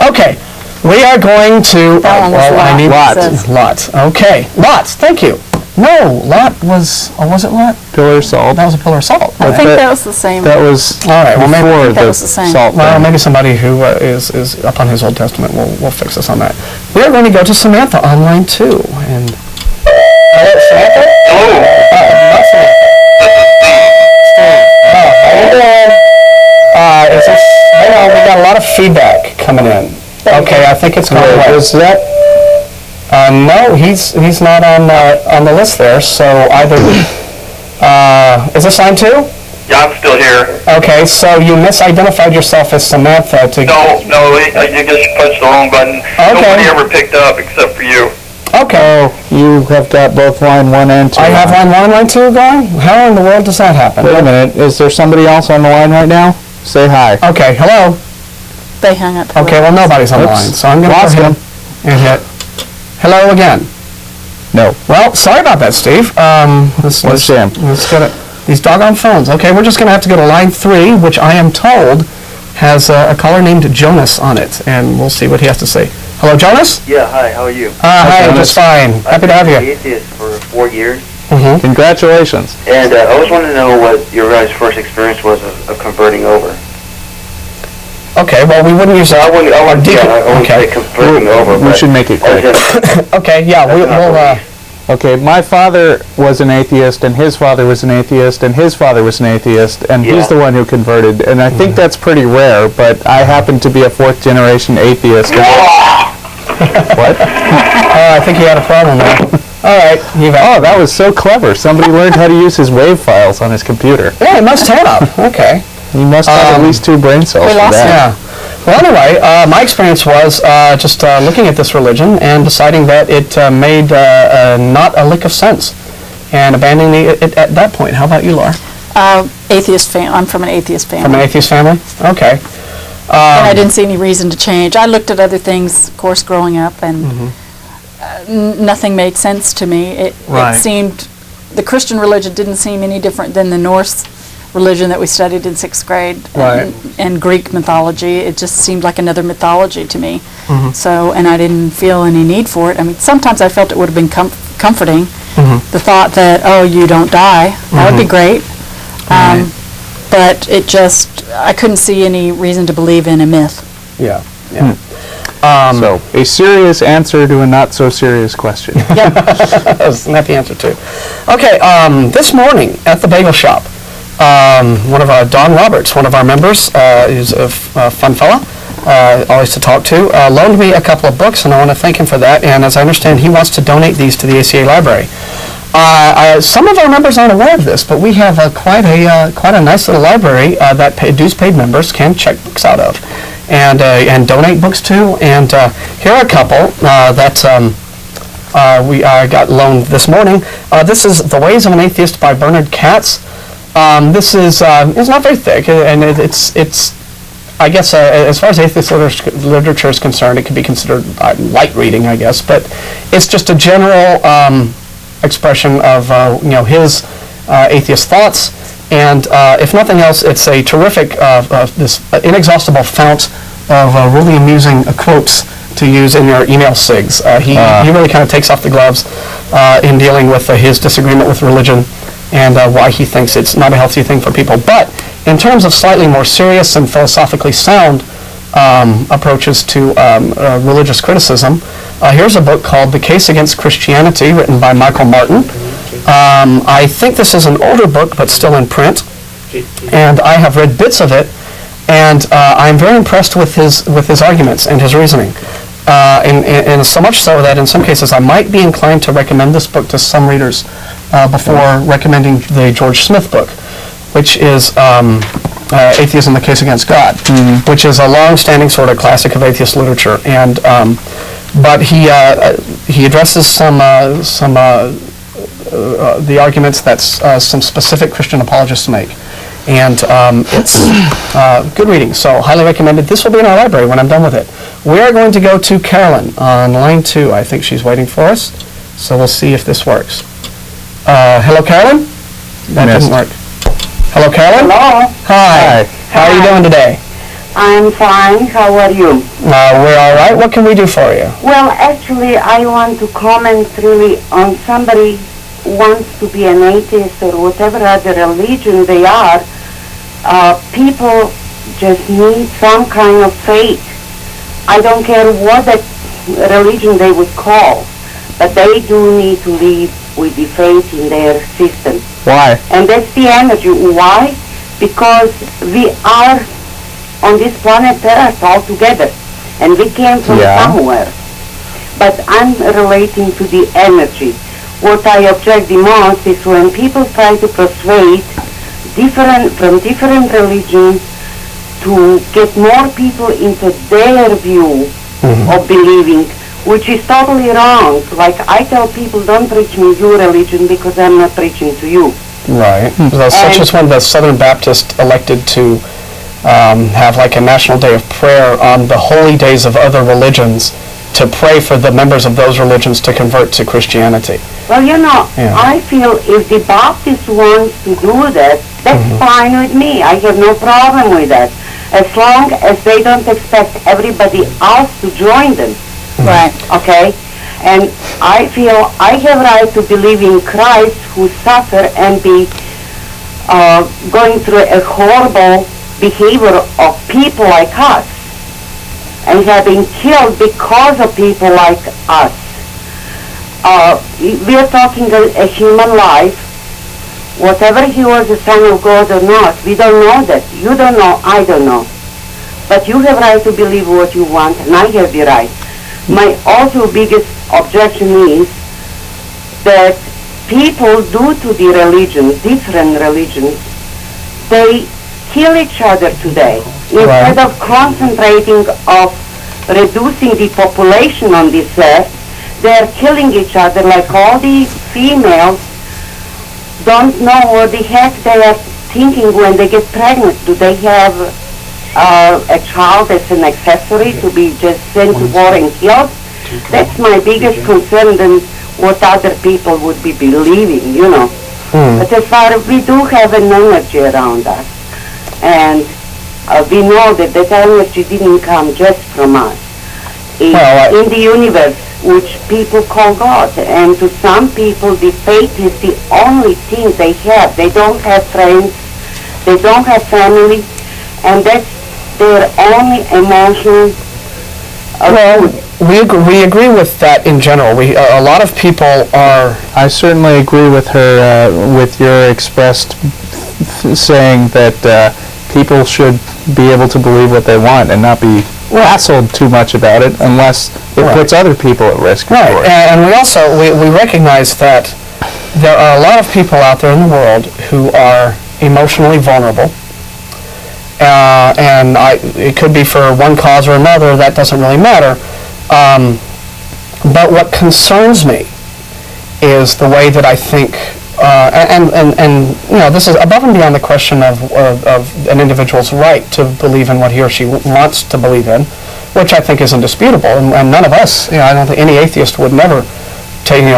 Okay, we are going to. That one was well, I Lot, need it says. Lot. Okay, Lots. Thank you. No, Lot was. Oh, was it Lot? Pillar of salt. That was a pillar of salt. I right? think that was the same. That was All right. Well, maybe before that the was the same. salt Well, thing. maybe somebody who is up on his Old Testament will fix us on that. We are going to go to Samantha online too. And hello, Samantha. Hello. Not Samantha. How you doing? Is this? Hang on, we got a lot of feedback coming in. Okay, I think it's going away. Was that? No, he's not on the list there. So either is this on too? Yeah, I'm still here. Okay, so you misidentified yourself as Samantha to. No, you just punched the wrong button. Nobody ever picked up except for you. Okay. Oh, you have got both line 1 and 2. I have line 1 and line 2 going? How in the world does that happen? Wait a minute. Is there somebody else on the line right now? Say hi. Okay, hello. They hung up. Okay, well, nobody's on the Oops. line, so I'm going to Lost go ahead him. and hit hello again. No. Well, sorry about that, Steve. Let's Sam? Let's get it. These doggone phones. Okay, we're just going to have to go to line 3, which I am told has a caller named Jonas on it, and we'll see what he has to say. Hello, Jonas? Yeah, hi, how are you? Hi, Jonas. just fine. Happy to have you. Atheist for 4 years. Mm-hmm. Congratulations. And I was wanting to know what your guys' first experience was of converting over. Okay, well, we wouldn't use that. I wouldn't say converting over, We but should make it quick. Okay, yeah, we'll Okay, my father was an atheist, and his father was an atheist, and his father was an atheist, and Yeah. he's the one who converted. And I think that's pretty rare, but I happen to be a 4th-generation atheist. What? I think you had a problem there. All right, Oh, that was so clever. Somebody learned how to use his WAV files on his computer. yeah, it must have. Okay. He must have at least 2 brain cells for lost that. Yeah. Well, anyway, my experience was just looking at this religion and deciding that it made not a lick of sense, and abandoning it at that point. How about you, Laura? Atheist family. I'm from an atheist family. From an atheist family? Okay. And I didn't see any reason to change. I looked at other things, of course, growing up, and nothing made sense to me. It seemed, the Christian religion didn't seem any different than the Norse religion that we studied in 6th grade, and Greek mythology. It just seemed like another mythology to me. So, and I didn't feel any need for it. I mean, sometimes I felt it would have been comforting, the thought that, oh, you don't die. That would be great. But it just, I couldn't see any reason to believe in a myth. Yeah. So, a serious answer to a not-so-serious question. That's not the answer to. Okay, this morning at the bagel shop, one of our, Don Roberts, one of our members, is a fun fella, always to talk to, loaned me a couple of books, and I want to thank him for that. And as I understand, he wants to donate these to the ACA library. Some of our members aren't aware of this, but we have quite a nice little library that dues-paid members can check books out of, and donate books to. And here are a couple that we got loaned this morning. This is The Ways of an Atheist by Bernard Katz. This is it's not very thick, and it's I guess as far as atheist literature is concerned, it could be considered light reading, I guess. But it's just a general expression of his atheist thoughts, and if nothing else, it's a terrific this inexhaustible fount of really amusing quotes to use in your email sigs. He really kind of takes off the gloves in dealing with his disagreement with religion and why he thinks it's not a healthy thing for people. But in terms of slightly more serious and philosophically sound approaches to religious criticism, here's a book called The Case Against Christianity, written by Michael Martin. I think this is an older book, but still in print, and I have read bits of it, and I'm very impressed with his arguments and his reasoning. And so much so that in some cases I might be inclined to recommend this book to some readers before recommending the George Smith book, which is Atheism: The Case Against God, which is a long-standing sort of classic of atheist literature. And but he addresses some the arguments that some specific Christian apologists make. And it's good reading, so highly recommended. This will be in our library when I'm done with it. We are going to go to Carolyn on line 2. I think she's waiting for us, so we'll see if this works. Hello, Carolyn? That didn't work. Hello, Carolyn? Hello. Hi. How are you doing today? I'm fine. How are you? We're all right. What can we do for you? Well, actually, I want to comment really on somebody wants to be an atheist or whatever other religion they are. People just need some kind of faith. I don't care what that religion they would call, but they do need to live with the faith in their system. Why? And that's the energy. Why? Because we are on this planet Earth all together, and we came from somewhere. But I'm relating to the energy. What I object the most is when people try to persuade from different religions to get more people into their view of believing, which is totally wrong. Like I tell people, don't preach me your religion because I'm not preaching to you. Right. Such as when the Southern Baptist elected to have like a national day of prayer on the holy days of other religions to pray for the members of those religions to convert to Christianity. Well, I feel if the Baptist wants to do that, that's fine with me. I have no problem with that, as long as they don't expect everybody else to join them. Right. Okay? And I feel I have right to believe in Christ, who suffered and be going through a horrible behavior of people like us, and have been killed because of people like us. We are talking a human life. Whatever he was a son of God or not, we don't know that. You don't know, I don't know. But you have right to believe what you want, and I have the right. My also biggest objection is that people do to the religions, different religions, they kill each other today. Instead of concentrating of reducing the population on this earth, they're killing each other. Like all the females don't know what the heck they are thinking when they get pregnant. Do they have a child as an accessory to be just sent to war and killed? That's my biggest concern than what other people would be believing, But as far as we do have an energy around us, and we know that that energy didn't come just from us. It's in the universe, which people call God. And to some people, the faith is the only thing they have. They don't have friends, they don't have family, and that's their only emotional food. We agree with that in general. A lot of people are... I certainly agree with her, with your expressed saying that people should be able to believe what they want and not be hassled too much about it unless it puts other people at risk. Right, and we also we recognize that there are a lot of people out there in the world who are emotionally vulnerable. And it could be for one cause or another, that doesn't really matter. But what concerns me is the way that I think, this is above and beyond the question of an individual's right to believe in what he or she wants to believe in, which I think is indisputable, and none of us, I don't think any atheist would never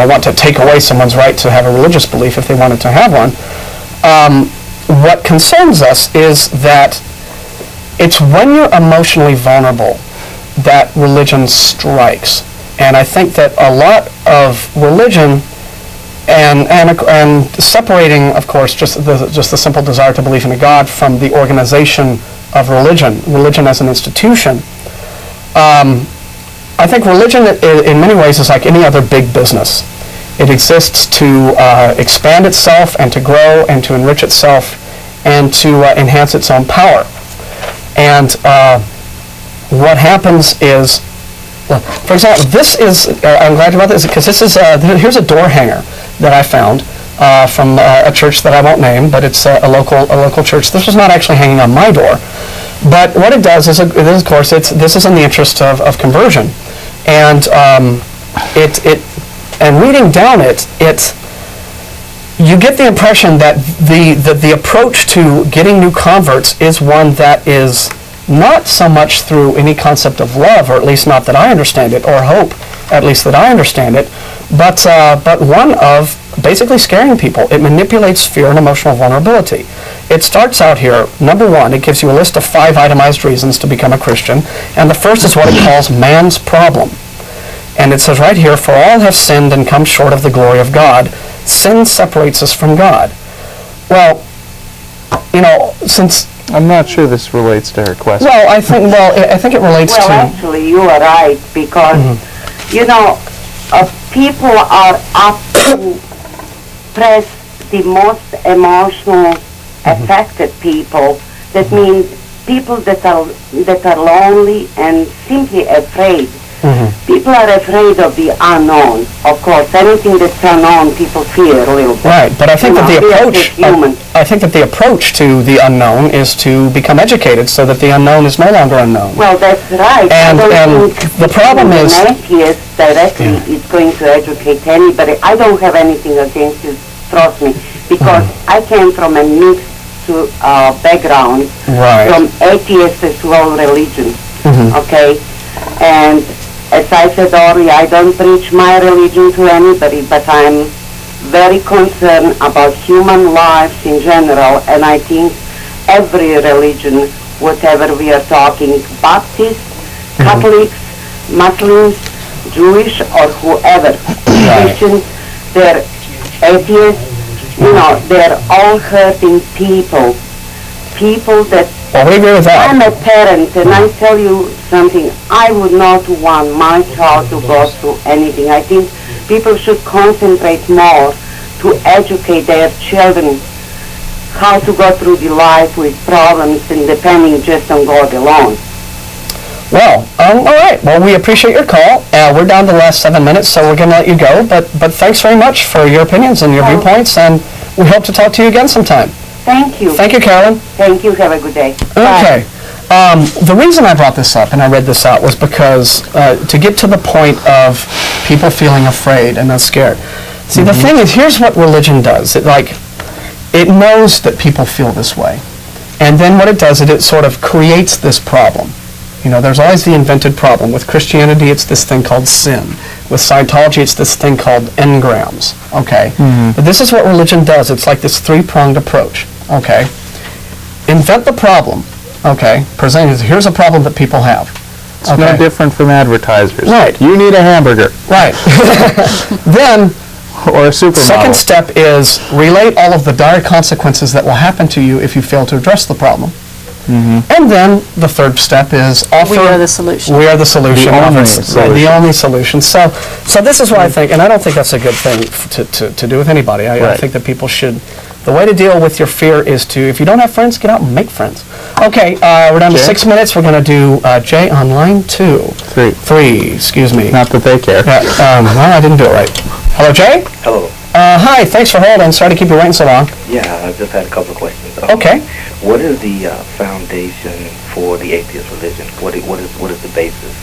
want to take away someone's right to have a religious belief if they wanted to have one. What concerns us is that it's when you're emotionally vulnerable that religion strikes. And I think that a lot of religion and separating, of course, just the simple desire to believe in a God from the organization of religion as an institution, I think religion in many ways is like any other big business. It exists to expand itself and to grow and to enrich itself and to enhance its own power. And what happens is, for example, this is, I'm glad about this, because this is, here's a door hanger that I found from a church that I won't name, but it's a local church. This was not actually hanging on my door. But what it does is, of course, this is in the interest of conversion. And and reading down it, you get the impression that the approach to getting new converts is one that is not so much through any concept of love, or at least not that I understand it, or hope, at least that I understand it, but one of basically scaring people. It manipulates fear and emotional vulnerability. It starts out here, number one, it gives you a list of 5 itemized reasons to become a Christian, and the first is what it calls man's problem. And it says right here, for all have sinned and come short of the glory of God. Sin separates us from God. Well, since... I'm not sure this relates to her question. Well, I think it relates to... Well, actually, you are right, because, people are up to press the most emotional, affected people. That means people that are lonely and simply afraid. People are afraid of the unknown. Of course, anything that's unknown, people fear a little bit. Right, but I think that the approach, I think that the approach to the unknown is to become educated, so that the unknown is no longer unknown. Well, that's right. And the problem is, an atheist directly is going to educate anybody. I don't have anything against you, trust me, because I came from a mixed background, from atheist as well religion. Okay, and as I said earlier, I don't preach my religion to anybody, but I'm very concerned about human lives in general, and I think every religion, whatever we are talking, Baptists, Catholics, Muslims, Jewish, or whoever, Christians, they're atheists, they're all hurting people. People that... Well, we agree with that. I'm a parent, and I tell you something, I would not want my child to go through anything. I think people should concentrate more to educate their children how to go through the life with problems and depending just on God alone. Well, all right. Well, we appreciate your call. We're down to the last 7 minutes, so we're going to let you go. But thanks very much for your opinions and your viewpoints, and we hope to talk to you again sometime. Thank you. Thank you, Carolyn. Thank you. Have a good day. Okay. The reason I brought this up and I read this out was because to get to the point of people feeling afraid and not scared. See, the thing is, here's what religion does. It knows that people feel this way. And then what it does is it sort of creates this problem. There's always the invented problem. With Christianity, it's this thing called sin. With Scientology, it's this thing called engrams. Okay? But this is what religion does. It's like this 3-pronged approach. Okay? Invent the problem. Okay? Present, here's a problem that people have. It's no different from advertisers. Right. You need a hamburger. Right. Then, or a supermodel. Second step is relate all of the dire consequences that will happen to you if you fail to address the problem. And then the third step is offer... We are the solution. We are the solution. The only solution. The only solution. So this is what I think, and I don't think that's a good thing to do with anybody. I think that people should... The way to deal with your fear is to, if you don't have friends, get out and make friends. Okay, we're down to 6 minutes. We're going to do Jay on line 2. 3, excuse me. Not that they care. Well, I didn't do it right. Hello, Jay? Hello. Hi, thanks for holding. Sorry to keep you waiting so long. Yeah, I just had a couple of questions. Okay. What is the foundation for the atheist religion? What is the basis?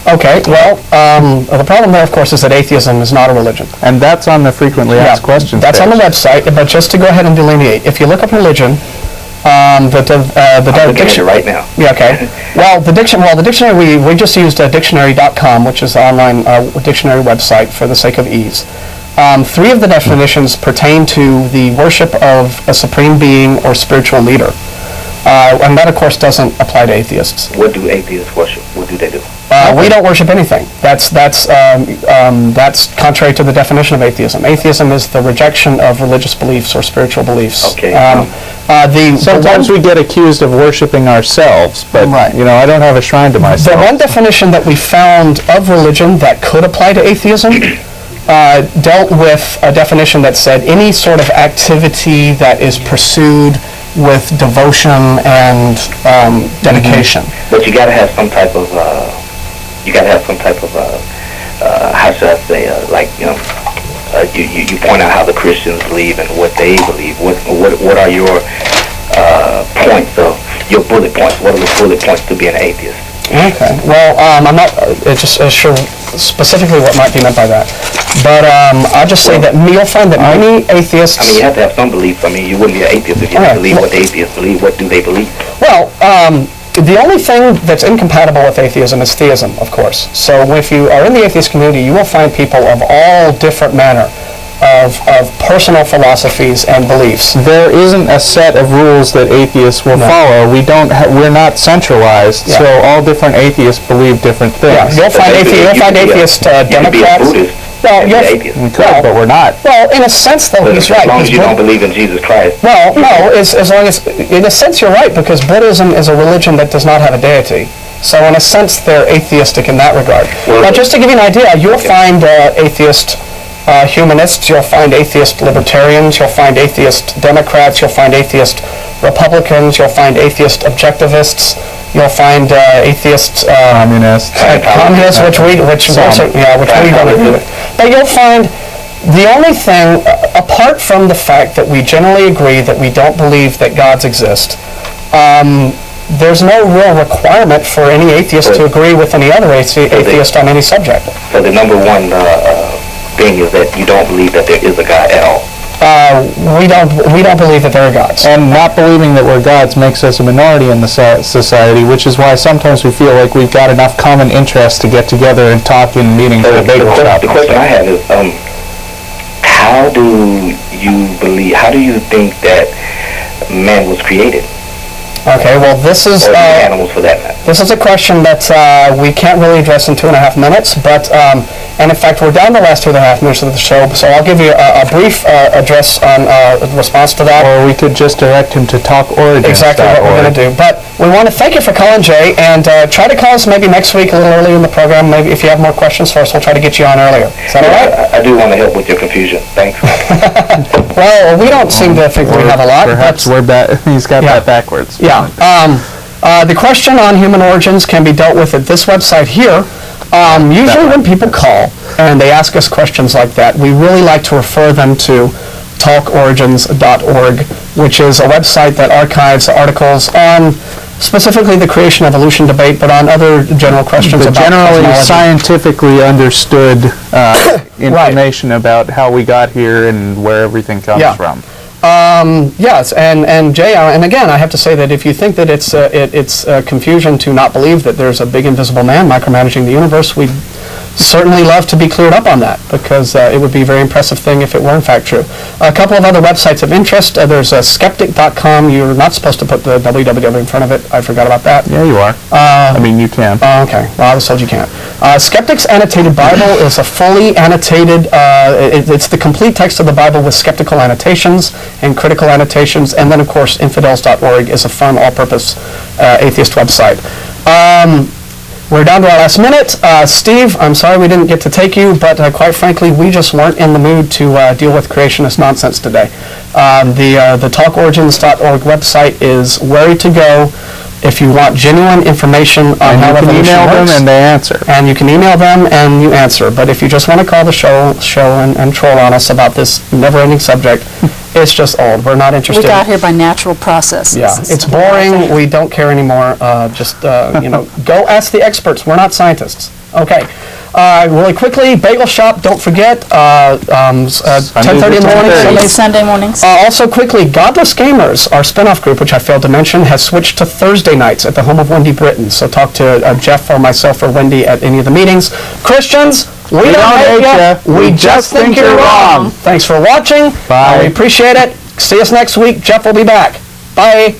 Okay, well, the problem there, of course, is that atheism is not a religion. And that's on the frequently asked questions That's page. on the website, but just to go ahead and delineate, if you look up religion, I'm looking at it right now. Yeah, okay. Well, the dictionary, we just used dictionary.com, which is an online dictionary website for the sake of ease. 3 of the definitions pertain to the worship of a supreme being or spiritual leader. And that, of course, doesn't apply to atheists. What do atheists worship? What do they do? We don't worship anything. That's contrary to the definition of atheism. Atheism is the rejection of religious beliefs or spiritual beliefs. Okay. Sometimes we get accused of worshiping ourselves, but Right. I don't have a shrine to myself. The one definition that we found of religion that could apply to atheism dealt with a definition that said any sort of activity that is pursued with devotion and dedication. But you got to have some type of how should I say, you point out how the Christians believe and what they believe. What are your points of your bullet points? What are the bullet points to be an atheist? Okay. Well, I'm not just sure specifically what might be meant by that, but I'll just say that you'll find that many atheists. I mean, you have to have some beliefs. I mean, you wouldn't be an atheist if you didn't believe what the atheists believe. What do they believe? Well, the only thing that's incompatible with atheism is theism, of course. So if you are in the atheist community, you will find people of all different manner of personal philosophies and beliefs. There isn't a set of rules that atheists will follow. We're not centralized, so all different atheists believe different things. Yeah, you'll find atheist Democrats. Well, but we're not. Well, in a sense, though, he's right. As long as you don't believe in Jesus Christ. Well, no, as long as, in a sense, you're right, because Buddhism is a religion that does not have a deity. So in a sense, they're atheistic in that regard. Now, just to give you an idea, you'll find atheist humanists, you'll find atheist libertarians, you'll find atheist Democrats, you'll find atheist Republicans, you'll find atheist objectivists, you'll find atheist communists, which we don't agree with. But you'll find the only thing, apart from the fact that we generally agree that we don't believe that gods exist, there's no real requirement for any atheist to agree with any other atheist on any subject. So the number one thing is that you don't believe that there is a God at all. We don't believe that there are gods. And not believing that we're gods makes us a minority in the society, which is why sometimes we feel like we've got enough common interests to get together and talk in meetings or bagel shops. The question I have is, how do you think that man was created? Okay, well, this is animals for that matter. This is a question that we can't really address in 2.5 minutes, but and in fact, we're down the last 2.5 minutes of the show, so I'll give you a brief address on response to that. Or we could just direct him to talkorigins.org. Exactly what we're going to do. But we want to thank you for calling, Jay, and try to call us maybe next week a little earlier in the program. Maybe if you have more questions for us, we'll try to get you on earlier. Is that all right? I do want to help with your confusion. Thanks. Well, we don't seem to think we have a lot. Perhaps he's got that backwards. Yeah. The question on human origins can be dealt with at this website here. Usually when people call and they ask us questions like that, we really like to refer them to talkorigins.org, which is a website that archives articles on specifically the creation evolution debate, but on other general questions about generally cosmology. Scientifically understood information about how we got here and where everything comes from. Yes, and Jay, and again, I have to say that if you think that it's confusion to not believe that there's a big invisible man micromanaging the universe, we'd certainly love to be cleared up on that, because it would be a very impressive thing if it were in fact true. A couple of other websites of interest. There's skeptic.com. You're not supposed to put the www in front of it. I forgot about that. Yeah, you are. I mean, you can. Okay. Well, I was told you can't. Skeptic's Annotated Bible is a fully annotated, it's the complete text of the Bible with skeptical annotations and critical annotations. And then, of course, infidels.org is a fun, all-purpose atheist website. We're down to our last minute. Steve, I'm sorry we didn't get to take you, but quite frankly, we just weren't in the mood to deal with creationist nonsense today. The talkorigins.org website is where to go if you want genuine information on And how you can evolution email them works. and they answer. And you can email them and you answer. But if you just want to call the show and troll on us about this never-ending subject, it's just old. We're not We interested. got here by natural processes. Yeah, it's boring. We don't care anymore. Go ask the experts. We're not scientists. Okay. Really quickly, Bagel Shop, don't forget, 10:30 in the morning. 10:30. Sunday mornings. Also quickly, Godless Gamers, our spin-off group, which I failed to mention, has switched to Thursday nights at the home of Wendy Britton. So talk to Jeff or myself or Wendy at any of the meetings. Christians, we don't hate ya. We just think you're wrong. Thanks for watching. Bye. We appreciate it. See us next week. Jeff will be back. Bye.